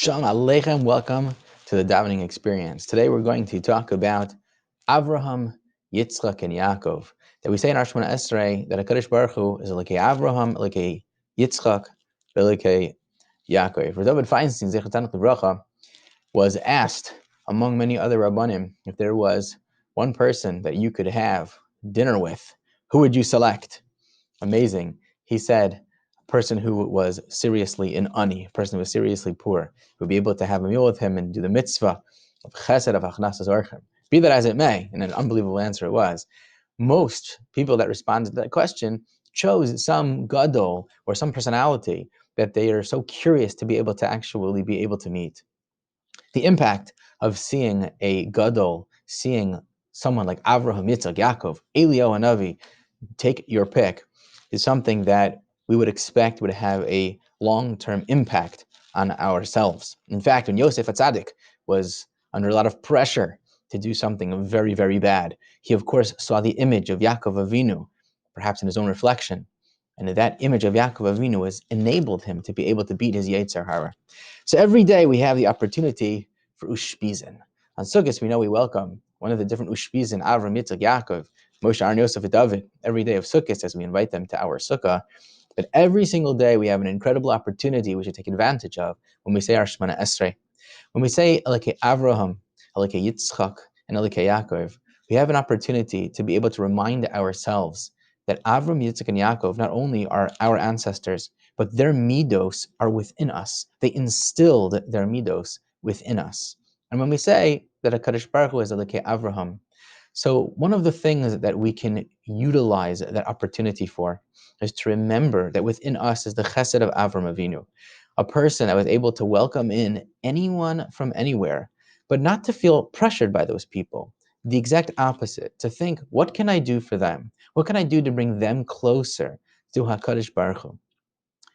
Shalom Aleichem, welcome to the Davening experience. Today we're going to talk about Avraham, Yitzchak, and Yaakov. That we say in our Shemona Esrei that HaKadosh Baruch Hu is like Avraham, like Yitzchak, like Yaakov. David Feinstein, Zechat Livracha, was asked, among many other Rabbanim, if there was one person that you could have dinner with, who would you select? Amazing. He said, a person who was seriously in ani, a person who was seriously poor, would be able to have a meal with him and do the mitzvah of chesed of achnasas orchem. Be that as it may, and an unbelievable answer it was, most people that responded to that question chose some gadol or some personality that they are so curious to be able to actually be able to meet. The impact of seeing a gadol, seeing someone like Avraham, Yitzchak, Yaakov, Elio, and Avi, take your pick, is something that we would expect would have a long-term impact on ourselves. In fact, when Yosef HaTzadik was under a lot of pressure to do something very, very bad, he of course saw the image of Yaakov Avinu, perhaps in his own reflection, and that image of Yaakov Avinu has enabled him to be able to beat his Yetzer Hara. So every day we have the opportunity for Ushpizin. On Sukkot, we know we welcome one of the different Ushpizin, Avram, Yitzchak, Yaakov, Moshe, Aaron, Yosef, and David, every day of Sukkot as we invite them to our Sukkah. But every single day we have an incredible opportunity we should take advantage of when we say our Shemona Esrei. When we say Elokei Avraham, Elokei Yitzchak, and Elokei Yaakov, we have an opportunity to be able to remind ourselves that Avram, Yitzchak, and Yaakov not only are our ancestors, but their midos are within us. They instilled their midos within us. And when we say that HaKadosh Baruch Hu is Elokei Avraham, so one of the things that we can utilize that opportunity for is to remember that within us is the chesed of Avram Avinu, a person that was able to welcome in anyone from anywhere, but not to feel pressured by those people. The exact opposite, to think, what can I do for them? What can I do to bring them closer to HaKadosh Baruch Hu?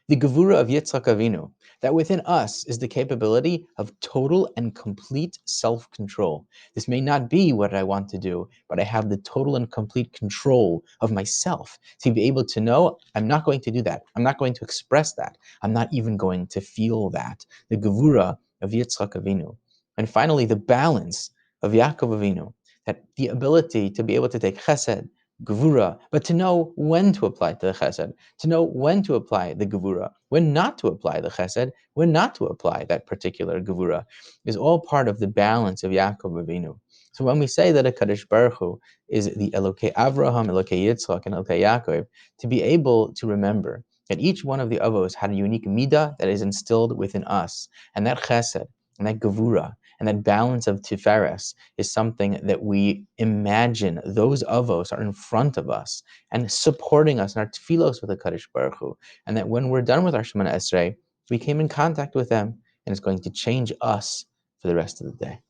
The Gevura of Yitzchak Avinu, that within us is the capability of total and complete self-control. This may not be what I want to do, but I have the total and complete control of myself to be able to know, I'm not going to do that. I'm not going to express that. I'm not even going to feel that. The Gevura of Yitzchak Avinu. And finally, the balance of Yaakov Avinu, that the ability to be able to take chesed, gevura, but to know when to apply to the chesed, to know when to apply the gevura, when not to apply the chesed, when not to apply that particular gevura, is all part of the balance of Yaakov Avinu. So when we say that HaKadosh Baruch Hu is the Elokei Avraham, Elokei Yitzchak, and Elokei Yaakov, to be able to remember that each one of the avos had a unique midah that is instilled within us, and that chesed, and that gevura, and that balance of tiferes is something that we imagine those avos are in front of us and supporting us in our tefillos with the Kadosh Baruch Hu, and that when we're done with our Shemona Esrei, we came in contact with them, and it's going to change us for the rest of the day.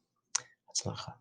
Hatzlacha.